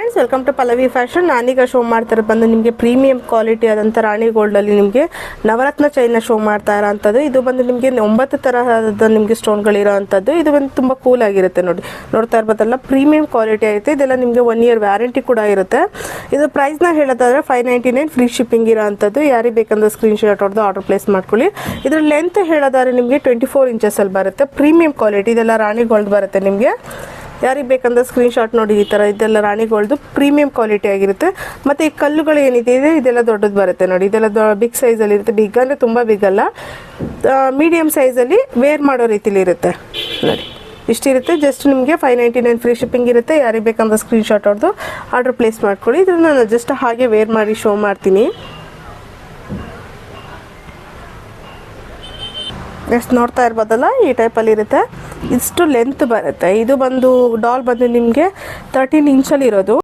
Friends, welcome to Pallavi fashion. ನಾನೀಗ show ಮಾಡ್ತಾರೆ ಬಂದು ನಿಮಗೆ ಪ್ರೀಮಿಯಂ ಕ್ವಾಲಿಟಿ ಆದಂಥ ರಾಣಿ ಗೋಲ್ಡಲ್ಲಿ ನಿಮಗೆ ನವರತ್ನ ಚೈನ್ನ ಶೋ ಮಾಡ್ತಾ ಇರೋಂಥದ್ದು. ಇದು ಬಂದು ನಿಮಗೆ 9 ತರಹದ ನಿಮಗೆ ಸ್ಟೋನ್ಗಳಿರೋ ಅಂಥದ್ದು. ಇದು ಬಂದು ತುಂಬ ಕೂಲ್ ಆಗಿರುತ್ತೆ. ನೋಡ್ತಾ ಇರ್ಬೋದಲ್ಲ, ಪ್ರೀಮಿಯಂ ಕ್ವಾಲಿಟಿ ಆಗುತ್ತೆ. ಇದೆಲ್ಲ ನಿಮಗೆ 1 ಇಯರ್ ವ್ಯಾರಂಟಿ ಕೂಡ ಇರುತ್ತೆ. ಇದು ಪ್ರೈಸ್ನ ಹೇಳೋದಾದ್ರೆ 599 ಫ್ರೀ ಶಿಪ್ಪಿಂಗ್ ಇರೋ ಅಂಥದ್ದು. ಯಾರಿಗೆ ಬೇಕಂದ್ರೆ ಸ್ಕ್ರೀನ್ ಶಾಟ್ ಹೊಡೆದು ಆರ್ಡರ್ ಪ್ಲೇಸ್ ಮಾಡ್ಕೊಳ್ಳಿ. ಇದ್ರ ಲೆಂತ್ ಹೇಳೋದಾದ್ರೆ ನಿಮಗೆ 24 ಇಂಚಸಲ್ಲಿ ಬರುತ್ತೆ. ಪ್ರೀಮಿಯಂ ಕ್ವಾಲಿಟಿ, ಇದೆಲ್ಲ ರಾಣಿ ಗೋಲ್ಡ್ ಬರುತ್ತೆ ನಿಮಗೆ. ಯಾರಿಗೆ ಬೇಕಂದ್ರೆ ಸ್ಕ್ರೀನ್ ಶಾಟ್ ನೋಡಿ. ಈ ಥರ ಇದೆಲ್ಲ ರಾಣಿಗೋಲ್ದು ಪ್ರೀಮಿಯಂ ಕ್ವಾಲಿಟಿ ಆಗಿರುತ್ತೆ. ಮತ್ತು ಈ ಕಲ್ಲುಗಳು ಏನಿದೆ ಇದೆಲ್ಲ ದೊಡ್ಡದು ಬರುತ್ತೆ ನೋಡಿ. ಇದೆಲ್ಲ ಬಿಗ್ ಸೈಜಲ್ಲಿ ಇರುತ್ತೆ. ಬಿಗ್ ಅಂದರೆ ತುಂಬ ಬಿಗ್ ಅಲ್ಲ, ಮೀಡಿಯಮ್ ಸೈಜಲ್ಲಿ ವೇರ್ ಮಾಡೋ ರೀತಿಲಿ ಇರುತ್ತೆ ನೋಡಿ. ಇಷ್ಟಿರುತ್ತೆ. ಜಸ್ಟ್ ನಿಮಗೆ 599 ಫ್ರೀ ಶಿಪ್ಪಿಂಗ್ ಇರುತ್ತೆ. ಯಾರಿಗೆ ಬೇಕಂದ್ರೆ ಸ್ಕ್ರೀನ್ ಶಾಟ್ ಹೊಡೆದು ಆರ್ಡರ್ ಪ್ಲೇಸ್ ಮಾಡ್ಕೊಳ್ಳಿ. ಇದನ್ನು ನಾನು ಜಸ್ಟ್ ಹಾಗೆ ವೇರ್ ಮಾಡಿ ಶೋ ಮಾಡ್ತೀನಿ. ನೆಕ್ಸ್ಟ್ ನೋಡ್ತಾ ಇರ್ಬೋದಲ್ಲ, ಈ ಟೈಪಲ್ಲಿ ಇರುತ್ತೆ. ಇಷ್ಟು ಲೆಂತ್ ಬರುತ್ತೆ. ಇದು ಬಂದು ಡಾಲ್ ಬಂದು ನಿಮಗೆ 13 ಇಂಚಲ್ಲಿ ಇರೋದು.